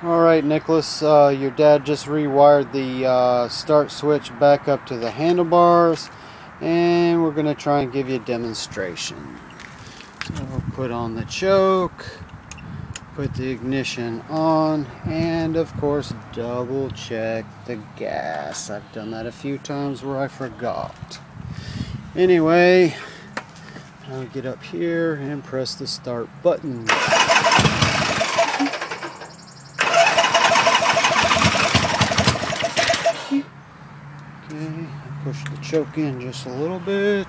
Alright, Nicholas, your dad just rewired the start switch back up to the handlebars, and we're going to try and give you a demonstration. So we'll put on the choke, put the ignition on, and of course double check the gas. I've done that a few times where I forgot. Anyway, I'll get up here and press the start button. Okay, push the choke in just a little bit.